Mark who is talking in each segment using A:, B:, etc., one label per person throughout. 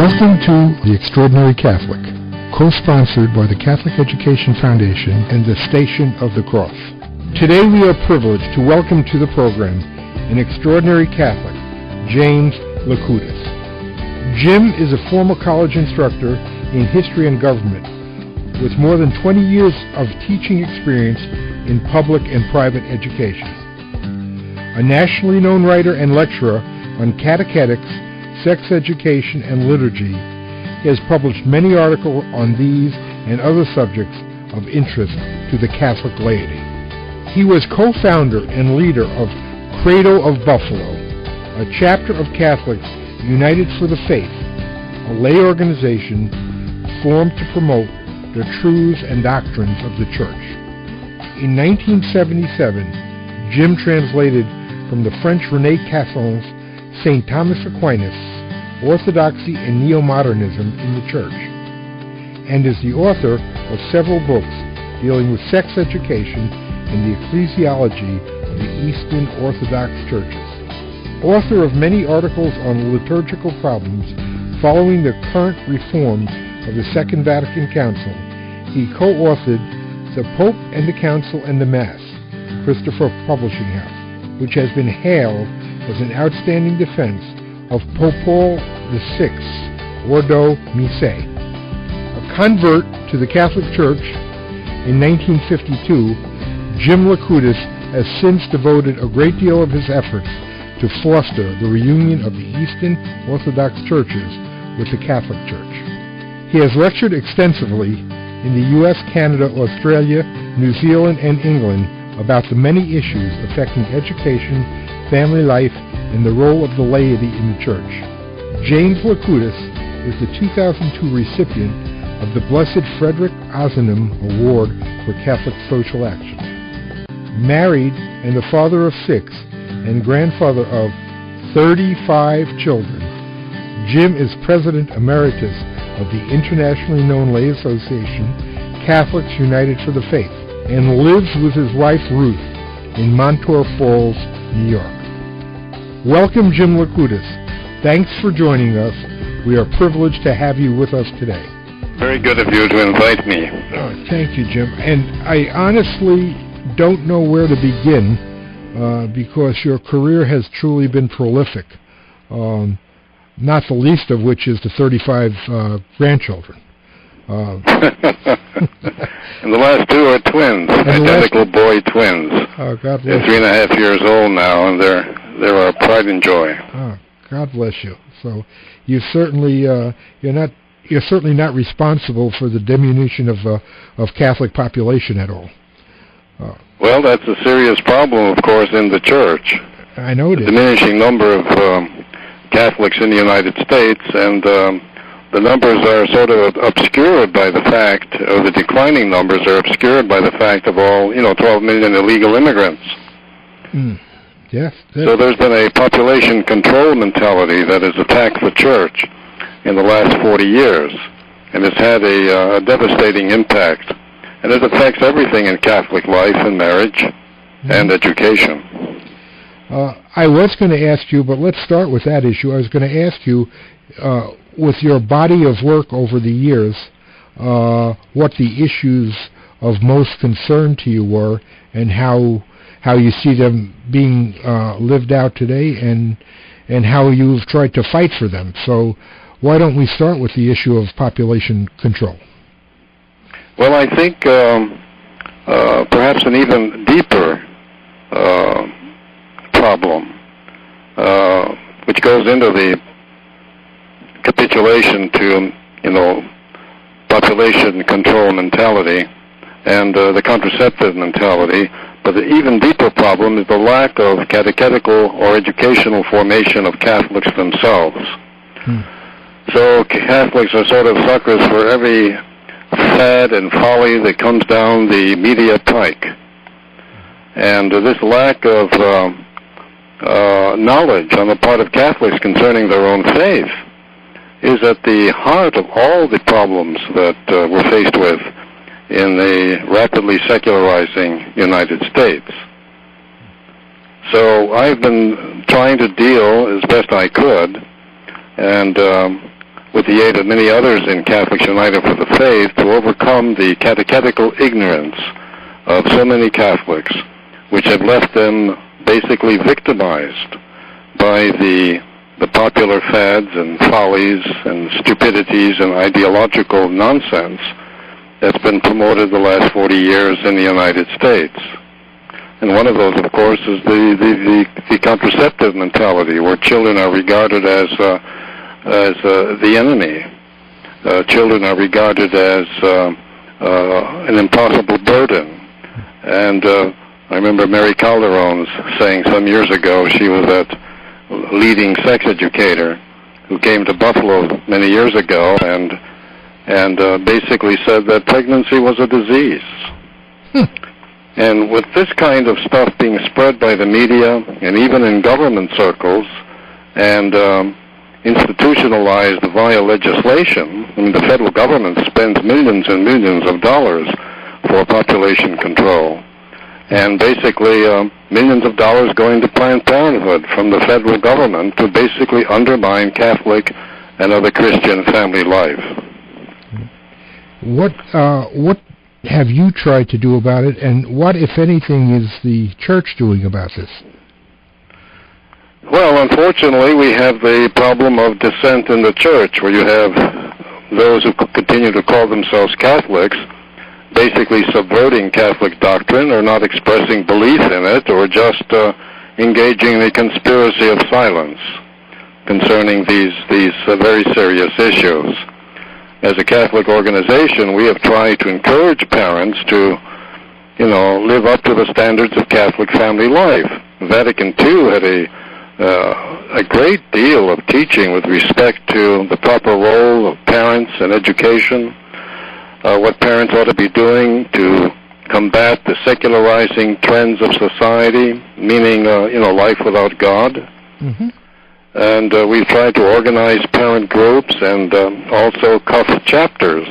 A: Welcome to The Extraordinary Catholic, co-sponsored by the Catholic Education Foundation and the Station of the Cross. Today we are privileged to welcome to the program an extraordinary Catholic, James Likoudis. Jim is a former college instructor in history and government with more than 20 years of teaching experience in public and private education. A nationally known writer and lecturer on catechetics, sex education, and liturgy, he has published many articles on these and other subjects of interest to the Catholic laity. He was co-founder and leader of Credo of Buffalo, a chapter of Catholics United for the Faith, a lay organization formed to promote the truths and doctrines of the Church. In 1977, Jim translated from the French René Casson's St. Thomas Aquinas, Orthodoxy and Neo-Modernism in the Church, and is the author of several books dealing with sex education and the ecclesiology of the Eastern Orthodox churches. Author of many articles on liturgical problems following the current reforms of the Second Vatican Council, he co-authored The Pope and the Council and the Mass, Christopher Publishing House, which has been hailed as an outstanding defense of Pope Paul VI's Ordo Missae. A convert to the Catholic Church in 1952, Jim Likoudis has since devoted a great deal of his efforts to foster the reunion of the Eastern Orthodox churches with the Catholic Church. He has lectured extensively in the U.S., Canada, Australia, New Zealand, and England about the many issues affecting education, family life, and the role of the laity in the Church. James Likoudis is the 2002 recipient of the Blessed Frederick Ozanam Award for Catholic Social Action. Married and the father of 6 and grandfather of 35 children, Jim is President Emeritus of the internationally known lay association Catholics United for the Faith and lives with his wife Ruth in Montour Falls, New York. Welcome, Jim Likoudis. Thanks for joining us. We are privileged to have you with us today.
B: Very good of you to invite me.
A: Thank you, Jim. And I honestly don't know where to begin because your career has truly been prolific, not the least of which is the 35 grandchildren.
B: And the last 2 are twins, identical boy twins.
A: Oh, God bless
B: you. They're 3.5 years old now, and they're our pride and joy.
A: Oh, God bless you. So you certainly you're certainly not responsible for the diminution of Catholic population at all.
B: Well, that's a serious problem, of course, in the Church.
A: I know it is.
B: Diminishing number of Catholics in the United States, and the numbers are sort of obscured by the fact, or the declining numbers are obscured by the fact of all, 12 million illegal immigrants.
A: Yes.
B: So there's been a population control mentality that has attacked the Church in the last 40 years, and it's had a devastating impact. And it affects everything in Catholic life and marriage and education.
A: I was going to ask you, but let's start with that issue. I was going to ask you, with your body of work over the years, what the issues of most concern to you were and how you see them being lived out today and how you've tried to fight for them. So why don't we start with the issue of population control?
B: Well, I think perhaps an even deeper problem, which goes into the capitulation to, population control mentality and the contraceptive mentality. But the even deeper problem is the lack of catechetical or educational formation of Catholics themselves. So Catholics are sort of suckers for every fad and folly that comes down the media pike. And this lack of knowledge on the part of Catholics concerning their own faith is at the heart of all the problems that we're faced with in the rapidly secularizing United States. So I've been trying to deal as best I could and with the aid of many others in Catholics United for the Faith, to overcome the catechetical ignorance of so many Catholics, which have left them basically victimized by the popular fads and follies and stupidities and ideological nonsense that's been promoted the last 40 years in the United States. And one of those, of course, is the contraceptive mentality, where children are regarded as the enemy. Children are regarded as an impossible burden. And I remember Mary Calderon's saying some years ago, she was that leading sex educator who came to Buffalo many years ago and basically said that pregnancy was a disease. And with this kind of stuff being spread by the media and even in government circles and institutionalized via legislation, I mean, the federal government spends millions and millions of dollars for population control. And basically millions of dollars going to Planned Parenthood from the federal government to basically undermine Catholic and other Christian family life.
A: What have you tried to do about it, and what, if anything, is the Church doing about this?
B: Well, unfortunately, we have the problem of dissent in the Church, where you have those who continue to call themselves Catholics basically subverting Catholic doctrine or not expressing belief in it, or just engaging in the conspiracy of silence concerning these very serious issues. As a Catholic organization, we have tried to encourage parents to, live up to the standards of Catholic family life. Vatican II had a great deal of teaching with respect to the proper role of parents in education, what parents ought to be doing to combat the secularizing trends of society, meaning, life without God. Mm-hmm. And we've tried to organize parent groups and also chapters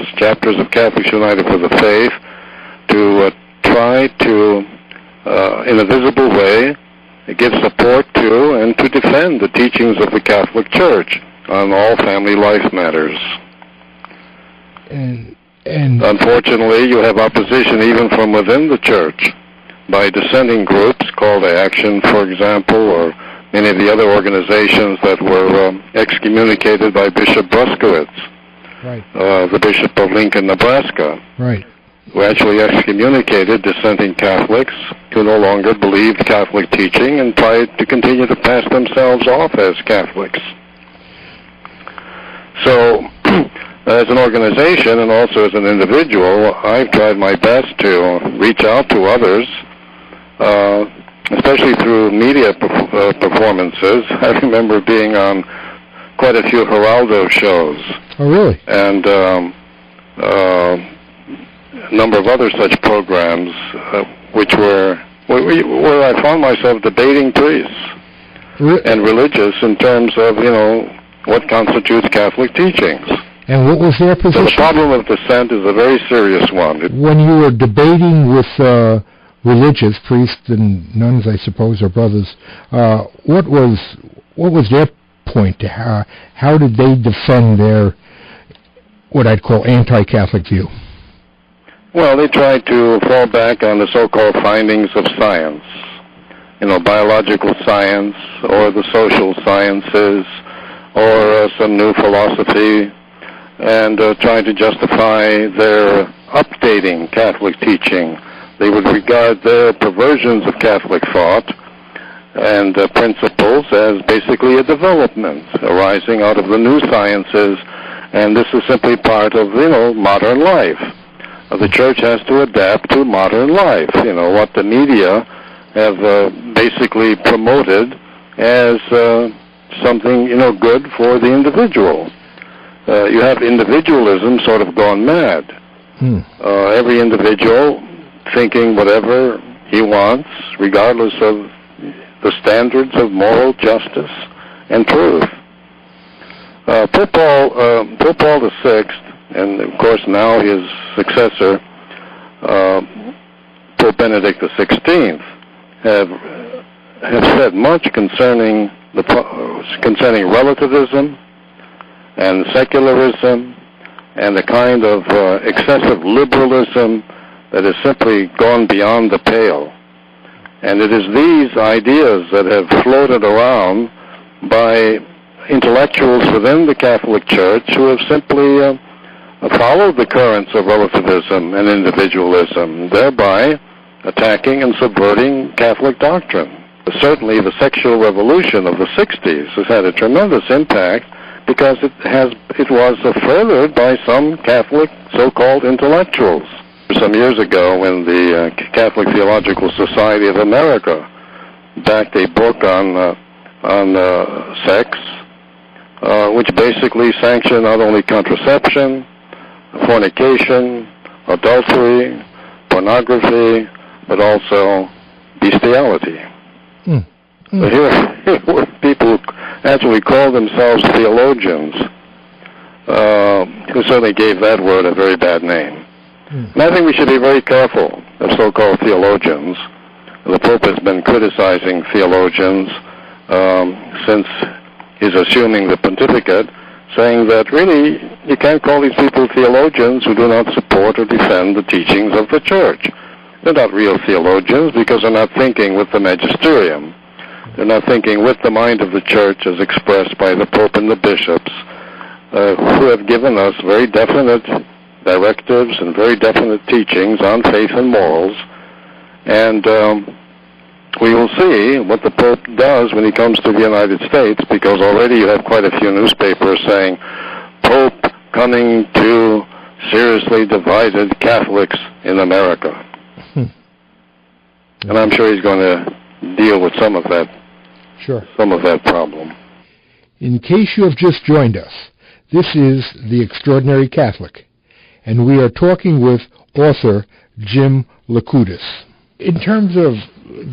B: of Catholics United for the Faith, to try to, in a visible way, give support to and to defend the teachings of the Catholic Church on all family life matters.
A: And
B: unfortunately, you have opposition even from within the Church by dissenting groups, Call to Action, for example, or many of the other organizations that were excommunicated by Bishop Bruskowitz,
A: right.
B: The Bishop of Lincoln, Nebraska,
A: right,
B: who actually excommunicated dissenting Catholics who no longer believed Catholic teaching and tried to continue to pass themselves off as Catholics. So, as an organization and also as an individual, I've tried my best to reach out to others, especially through media performances. I remember being on quite a few Geraldo shows.
A: Oh, really?
B: And a number of other such programs, where I found myself debating priests and religious in terms of, what constitutes Catholic teachings.
A: And what was their position?
B: So the problem of dissent is a very serious one.
A: When you were debating with religious priests and nuns, I suppose, or brothers, what was their point? How did they defend their, what I'd call, anti-Catholic view?
B: Well, they tried to fall back on the so-called findings of science, biological science or the social sciences or some new philosophy, and trying to justify their updating Catholic teaching. They would regard their perversions of Catholic thought and principles as basically a development arising out of the new sciences, and this is simply part of, modern life. The Church has to adapt to modern life, what the media have basically promoted as something, good for the individual. You have individualism sort of gone mad. Every individual thinking whatever he wants, regardless of the standards of moral justice and truth. Pope Paul VI, and of course now his successor, Pope Benedict XVI, have said much concerning relativism and secularism and the kind of excessive liberalism that has simply gone beyond the pale. And it is these ideas that have floated around by intellectuals within the Catholic Church who have simply followed the currents of relativism and individualism, thereby attacking and subverting Catholic doctrine. Certainly the sexual revolution of the 60s has had a tremendous impact because it was furthered by some Catholic so-called intellectuals. Some years ago, when the Catholic Theological Society of America backed a book on sex, which basically sanctioned not only contraception, fornication, adultery, pornography, but also bestiality. So here were people who actually called themselves theologians, who certainly gave that word a very bad name. And I think we should be very careful of so-called theologians. The Pope has been criticizing theologians since he's assuming the pontificate, saying that really you can't call these people theologians who do not support or defend the teachings of the Church. They're not real theologians because they're not thinking with the magisterium. They're not thinking with the mind of the Church as expressed by the Pope and the bishops, who have given us very definite directives and very definite teachings on faith and morals. And we will see what the Pope does when he comes to the United States, because already you have quite a few newspapers saying, Pope coming to seriously divided Catholics in America. And I'm sure he's going to deal with some of that problem.
A: In case you have just joined us, this is The Extraordinary Catholic, and we are talking with author Jim Likoudis. In terms of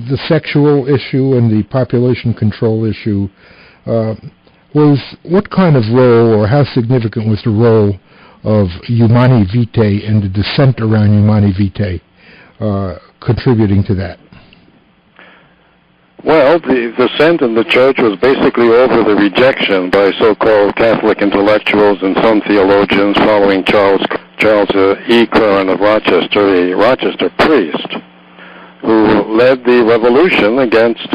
A: the sexual issue and the population control issue, what kind of role or how significant was the role of Humani Vitae and the dissent around Humani Vitae contributing to that?
B: Well, the dissent in the Church was basically over the rejection by so-called Catholic intellectuals and some theologians following Charles E. Curran of Rochester, a Rochester priest, who led the revolution against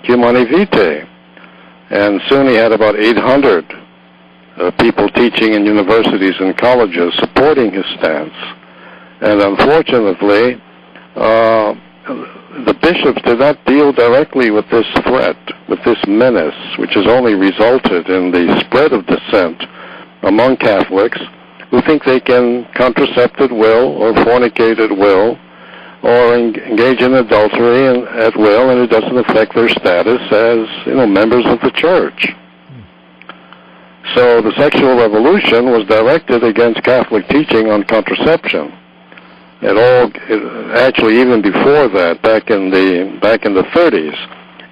B: Humani Vitae. And soon he had about 800 people teaching in universities and colleges supporting his stance. And unfortunately, the bishops did not deal directly with this threat, with this menace, which has only resulted in the spread of dissent among Catholics who think they can contracept at will or fornicate at will or engage in adultery at will, and it doesn't affect their status as members of the Church. So the sexual revolution was directed against Catholic teaching on contraception. Actually, even before that, back in the 30s,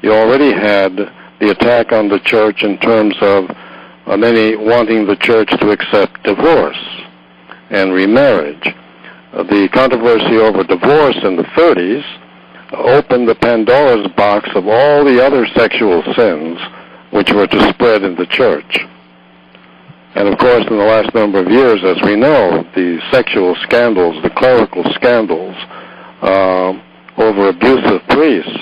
B: you already had the attack on the Church in terms of many wanting the Church to accept divorce and remarriage. The controversy over divorce in the 30s opened the Pandora's box of all the other sexual sins which were to spread in the Church. And of course, in the last number of years, as we know, the sexual scandals, the clerical scandals over abusive priests,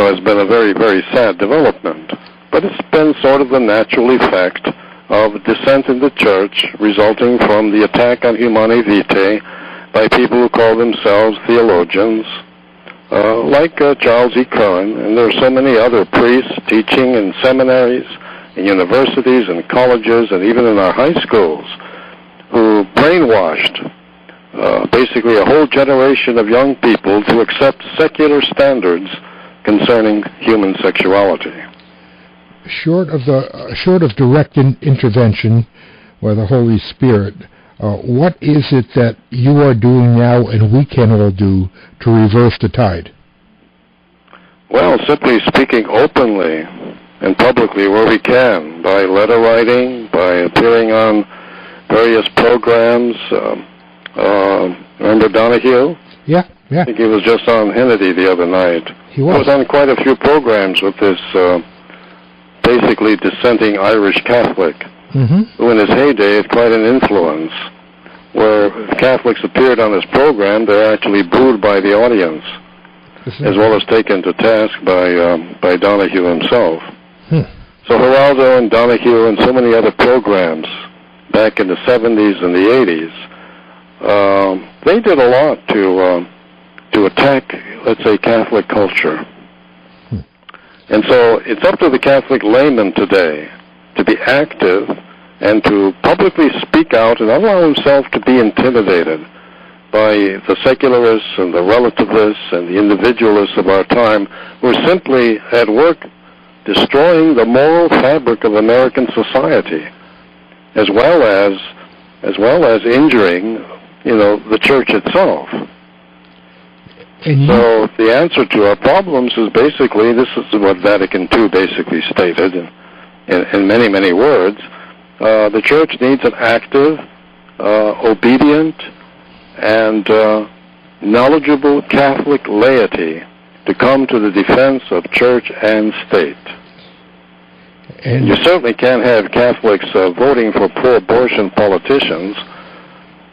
B: has been a very, very sad development. But it's been sort of the natural effect of dissent in the Church resulting from the attack on Humani Vitae by people who call themselves theologians, like Charles E. Curran, and there are so many other priests teaching in seminaries, in universities and colleges, and even in our high schools, who brainwashed basically a whole generation of young people to accept secular standards concerning human sexuality.
A: Short of direct intervention by the Holy Spirit, what is it that you are doing now and we can all do to reverse the tide?
B: Well, simply speaking openly and publicly where we can, by letter writing, by appearing on various programs. Remember Donahue?
A: Yeah.
B: I think he was just on Hannity the other night.
A: He was.
B: I was on quite a few programs with this basically dissenting Irish Catholic, who in his heyday had quite an influence, where if Catholics appeared on his program, they're actually booed by the audience, as well as taken to task by Donahue himself. So Geraldo and Donahue and so many other programs back in the 70s and the 80s, they did a lot to attack, let's say, Catholic culture. And so it's up to the Catholic layman today to be active and to publicly speak out and allow himself to be intimidated by the secularists and the relativists and the individualists of our time who are simply at work destroying the moral fabric of American society, as well as injuring, the church itself. So the answer to our problems is basically, this is what Vatican II basically stated in many, many words. The church needs an active, obedient, and knowledgeable Catholic laity to come to the defense of church and state. And you certainly can't have Catholics voting for pro-abortion politicians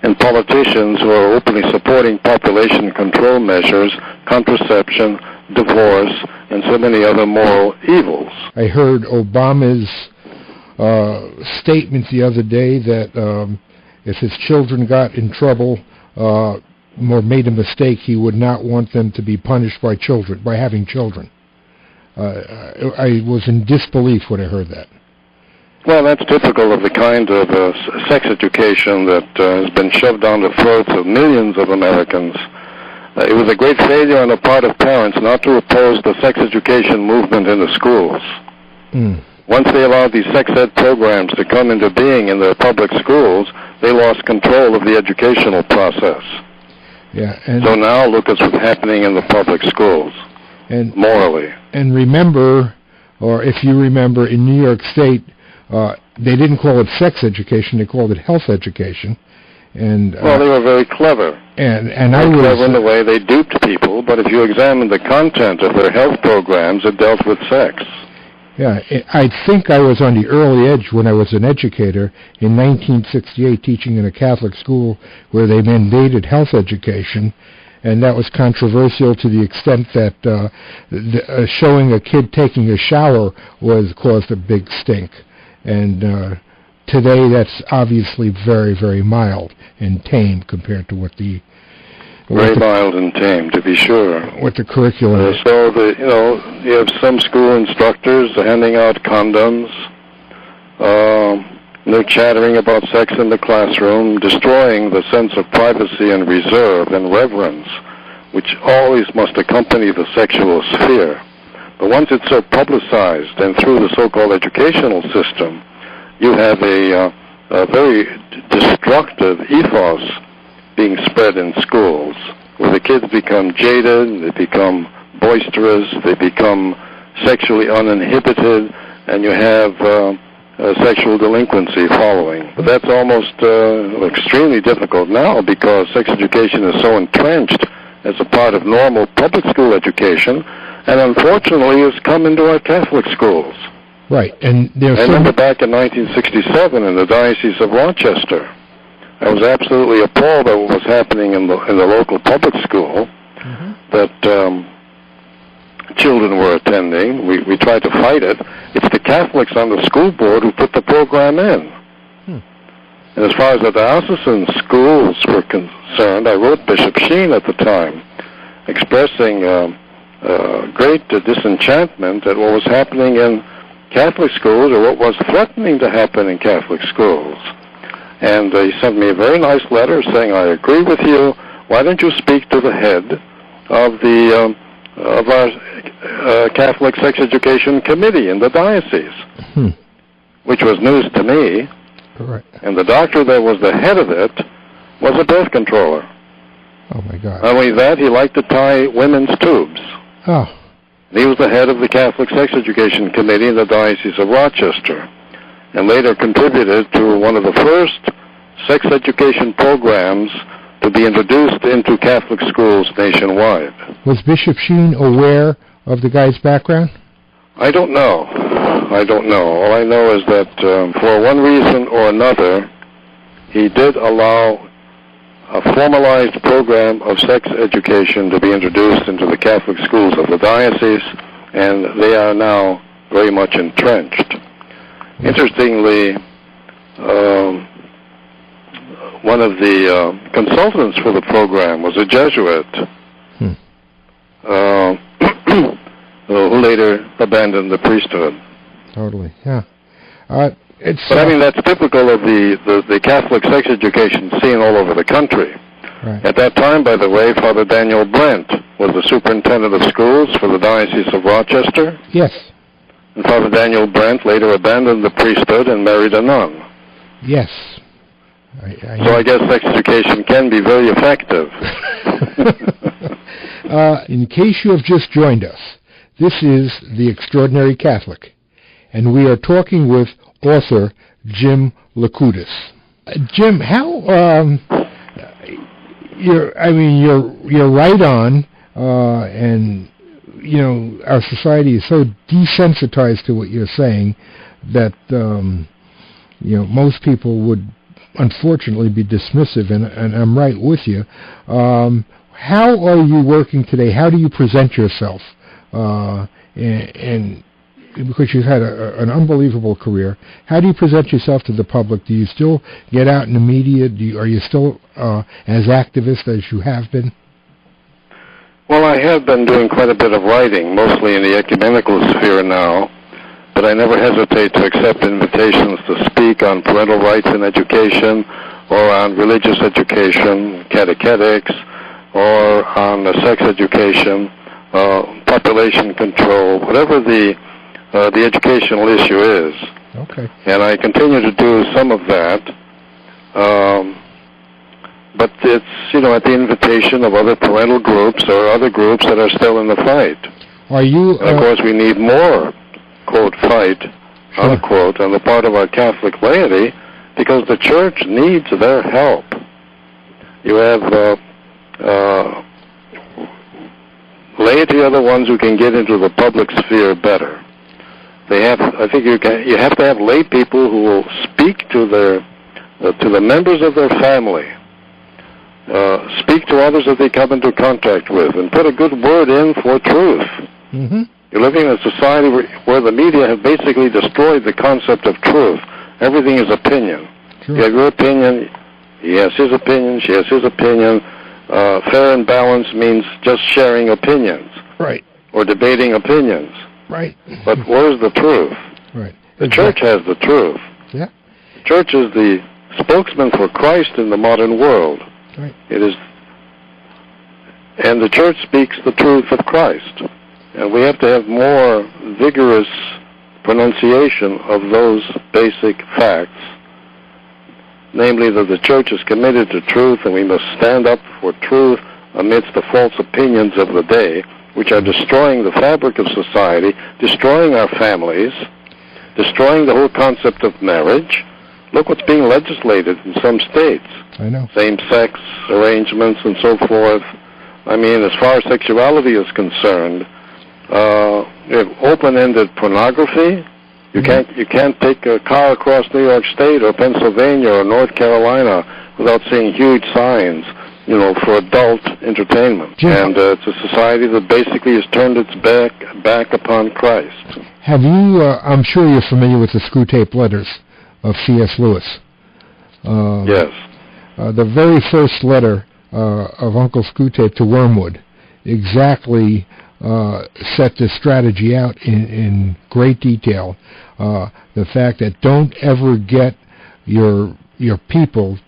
B: and politicians who are openly supporting population control measures, contraception, divorce, and so many other moral evils.
A: I heard Obama's statement the other day that if his children got in trouble or made a mistake, he would not want them to be punished by having children. I was in disbelief when I heard that.
B: Well, that's typical of the kind of sex education that has been shoved down the throats of millions of Americans. It was a great failure on the part of parents not to oppose the sex education movement in the schools. Once they allowed these sex ed programs to come into being in their public schools, they lost control of the educational process.
A: Yeah,
B: so now look at what's happening in the public schools, morally. And
A: remember, or if you remember, in New York State, they didn't call it sex education; they called it health education. And
B: well, they were very clever.
A: And
B: I was clever in the way they duped people. But if you examine the content of their health programs, it dealt with sex.
A: Yeah, I think I was on the early edge when I was an educator in 1968, teaching in a Catholic school where they mandated health education. And that was controversial to the extent that showing a kid taking a shower caused a big stink. And today that's obviously very, very mild and tame compared to
B: very mild and tame, to be sure.
A: What the curriculum is.
B: So you have some school instructors handing out condoms. They're chattering about sex in the classroom, destroying the sense of privacy and reserve and reverence, which always must accompany the sexual sphere. But once it's so publicized and through the so-called educational system, you have a very destructive ethos being spread in schools, where the kids become jaded, they become boisterous, they become sexually uninhibited, and you have sexual delinquency following. But that's almost extremely difficult now because sex education is so entrenched as a part of normal public school education, and unfortunately has come into our Catholic schools.
A: Right, and
B: I remember back in 1967 in the Diocese of Rochester, I was absolutely appalled at what was happening in the local public school that children were attending. We tried to fight it. It's the Catholics on the school board who put the program in. And as far as the diocesan schools were concerned, I wrote Bishop Sheen at the time, expressing great disenchantment at what was happening in Catholic schools, or what was threatening to happen in Catholic schools. And he sent me a very nice letter saying, I agree with you. Why don't you speak to the head of our Catholic Sex Education Committee in the diocese, which was news to me.
A: Correct.
B: And the doctor that was the head of it was a birth controller.
A: Oh, my God.
B: Not only that, he liked to tie women's tubes.
A: Oh.
B: He was the head of the Catholic Sex Education Committee in the Diocese of Rochester, and later contributed to one of the first sex education programs to be introduced into Catholic schools nationwide.
A: Was Bishop Sheen aware of the guy's background?
B: I don't know. All I know is that for one reason or another, he did allow a formalized program of sex education to be introduced into the Catholic schools of the diocese, and they are now very much entrenched. Interestingly, one of the consultants for the program was a Jesuit who later abandoned the priesthood.
A: Totally, yeah.
B: But I mean, that's typical of the Catholic sex education scene all over the country.
A: Right.
B: At that time, by the way, Father Daniel Brent was the superintendent of schools for the Diocese of Rochester.
A: Yes.
B: And Father Daniel Brent later abandoned the priesthood and married a nun.
A: Yes.
B: So I guess sex education can be very effective.
A: In case you have just joined us, this is The Extraordinary Catholic, and we are talking with author Jim Likoudis. Jim, how you're right on, and you know our society is so desensitized to what you're saying that most people would unfortunately be dismissive, and I'm right with you. How are you working today? How do you present yourself? And because you've had an unbelievable career, how do you present yourself to the public? Do you still get out in the media? Are you still as activist as you have been?
B: Well, I have been doing quite a bit of writing, mostly in the ecumenical sphere now, but I never hesitate to accept invitations to speak on parental rights in education, or on religious education, catechetics, or on sex education, population control, whatever the educational issue is.
A: Okay.
B: And I continue to do some of that, but it's, at the invitation of other parental groups or other groups that are still in the fight.
A: Are you?
B: And of course, we need more, quote, fight, unquote, on the part of our Catholic laity, because the Church needs their help. You have laity are the ones who can get into the public sphere better. I think you have to have lay people who will speak to the members of their family, speak to others that they come into contact with, and put a good word in for truth.
A: Mm-hmm.
B: You're living in a society where the media have basically destroyed the concept of truth. Everything is opinion.
A: Sure.
B: You have your opinion, he has his opinion, she has his opinion. Fair and balanced means just sharing opinions.
A: Right.
B: Or debating opinions.
A: Right.
B: But where's the truth?
A: Right.
B: The Church has the truth.
A: Yeah.
B: The Church is the spokesman for Christ in the modern world.
A: Right.
B: And the Church speaks the truth of Christ. And we have to have more vigorous pronunciation of those basic facts, namely that the Church is committed to truth, and we must stand up for truth amidst the false opinions of the day, which are destroying the fabric of society, destroying our families, destroying the whole concept of marriage. Look what's being legislated in some states.
A: I know. Same-sex
B: arrangements and so forth. I mean, as far as sexuality is concerned, you have open-ended pornography. You can't take a car across New York State or Pennsylvania or North Carolina without seeing huge signs, for adult entertainment.
A: Yeah.
B: And it's a society that basically has turned its back upon Christ.
A: Have you, I'm sure you're familiar with the Screwtape Letters of C.S. Lewis.
B: Yes.
A: The very first letter of Uncle Screwtape to Wormwood exactly set this strategy out in great detail. The fact that don't ever get your people,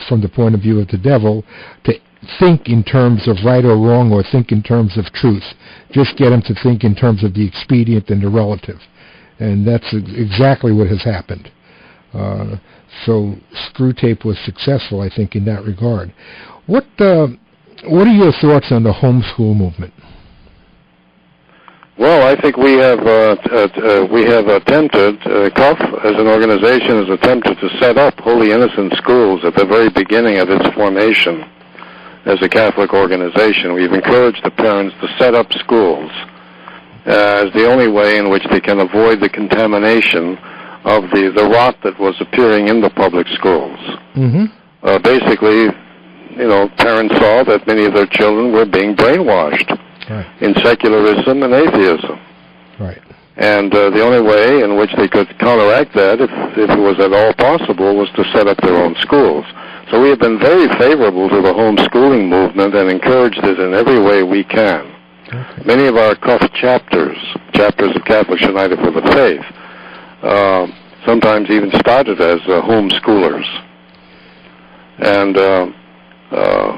A: from the point of view of the devil, to think in terms of right or wrong or think in terms of truth. Just get them to think in terms of the expedient and the relative. And that's exactly what has happened. So Screwtape was successful, I think, in that regard. What are your thoughts on the homeschool movement?
B: Well, I think we have attempted, CUF as an organization has attempted to set up Holy Innocent schools at the very beginning of its formation as a Catholic organization. We've encouraged the parents to set up schools. as the only way in which they can avoid the contamination of the rot that was appearing in the public schools. Basically, parents saw that many of their children were being brainwashed in secularism and atheism.
A: Right.
B: And the only way in which they could counteract that, if it was at all possible, was to set up their own schools. So we have been very favorable to the homeschooling movement and encouraged it in every way we can. Okay. Many of our CUF chapters of Catholics United for the Faith, sometimes even started as homeschoolers. And a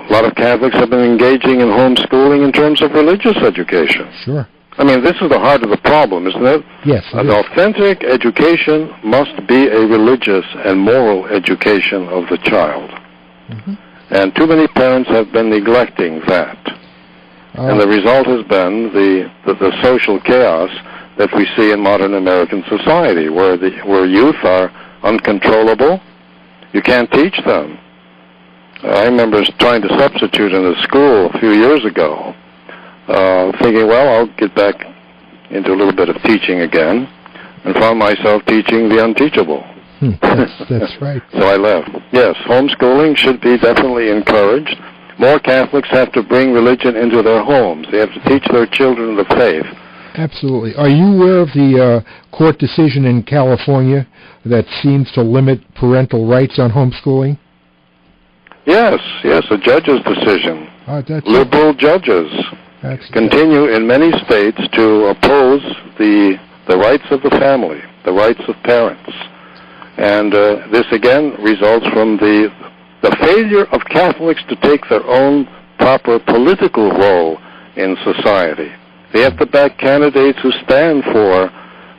B: lot of Catholics have been engaging in homeschooling in terms of religious education.
A: Sure.
B: I mean, this is the heart of the problem, isn't it?
A: Yes.
B: An authentic education must be a religious and moral education of the child. And too many parents have been neglecting that. And the result has been the social chaos that we see in modern American society, where youth are uncontrollable. You can't teach them. I remember trying to substitute in a school a few years ago, thinking, well, I'll get back into a little bit of teaching again, and found myself teaching the unteachable.
A: That's right.
B: So I left. Yes, homeschooling should be definitely encouraged. More Catholics have to bring religion into their homes. They have to teach their children the faith. Absolutely.
A: Are you aware of the court decision in California that seems to limit parental rights on homeschooling?
B: Yes, a judge's decision. Liberal judges continue in many states to oppose the rights of the family, the rights of parents. And this, again, results from the failure of Catholics to take their own proper political role in society. They have to back candidates who stand for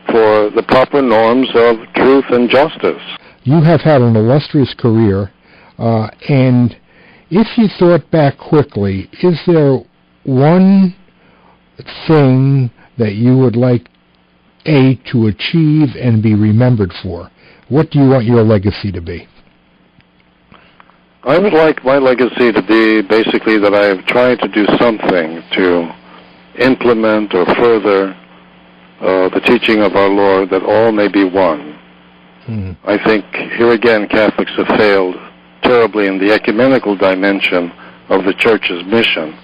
B: the proper norms of truth and justice.
A: You have had an illustrious career, and if you thought back quickly, is there one thing that you would like, to achieve and be remembered for? What do you want your legacy to be?
B: I would like my legacy to be basically that I have tried to do something to implement or further the teaching of our Lord that all may be one. I think here again Catholics have failed terribly in the ecumenical dimension of the Church's mission,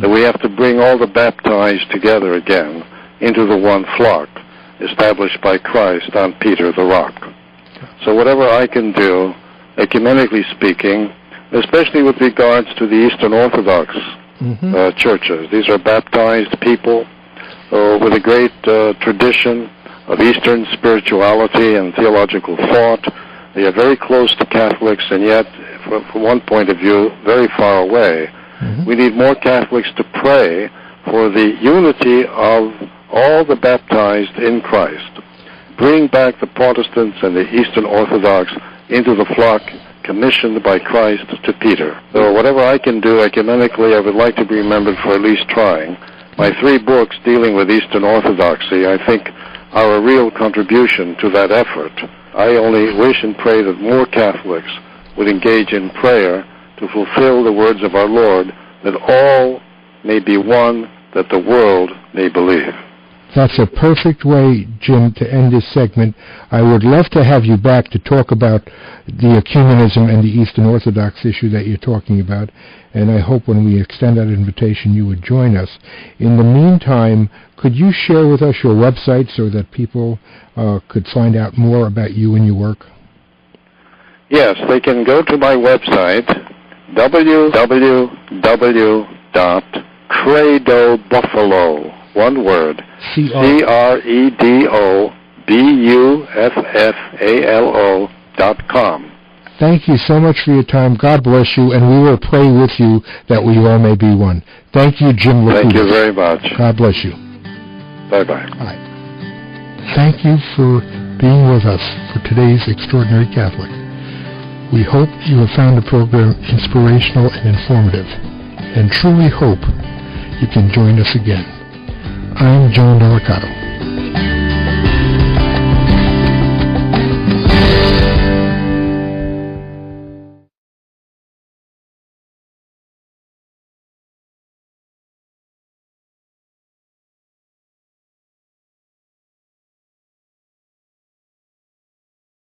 B: that we have to bring all the baptized together again into the one flock established by Christ on Peter the rock. So whatever I can do, ecumenically speaking, especially with regards to the Eastern Orthodox churches. These are baptized people with a great tradition of Eastern spirituality and theological thought. They are very close to Catholics, and yet, from one point of view, very far away. We need more Catholics to pray for the unity of all the baptized in Christ. Bring back the Protestants and the Eastern Orthodox into the flock commissioned by Christ to Peter. So whatever I can do ecumenically, I would like to be remembered for at least trying. My 3 books dealing with Eastern Orthodoxy, I think, are a real contribution to that effort. I only wish and pray that more Catholics would engage in prayer to fulfill the words of our Lord, that all may be one, that the world may believe.
A: That's a perfect way, Jim, to end this segment. I would love to have you back to talk about the ecumenism and the Eastern Orthodox issue that you're talking about, and I hope when we extend that invitation you would join us. In the meantime, could you share with us your website so that people could find out more about you and your work?
B: Yes, they can go to my website, www.credobuffalo, one word, credobuffalo.com.
A: Thank you so much for your time. God bless you, and we will pray with you that we all may be one. Thank you, Jim Likoudis.
B: Thank you very much.
A: God bless you.
B: Bye-bye.
A: Bye. Thank you for being with us for today's Extraordinary Catholic. We hope you have found the program inspirational and informative, and truly hope you can join us again. I'm John Indelicato.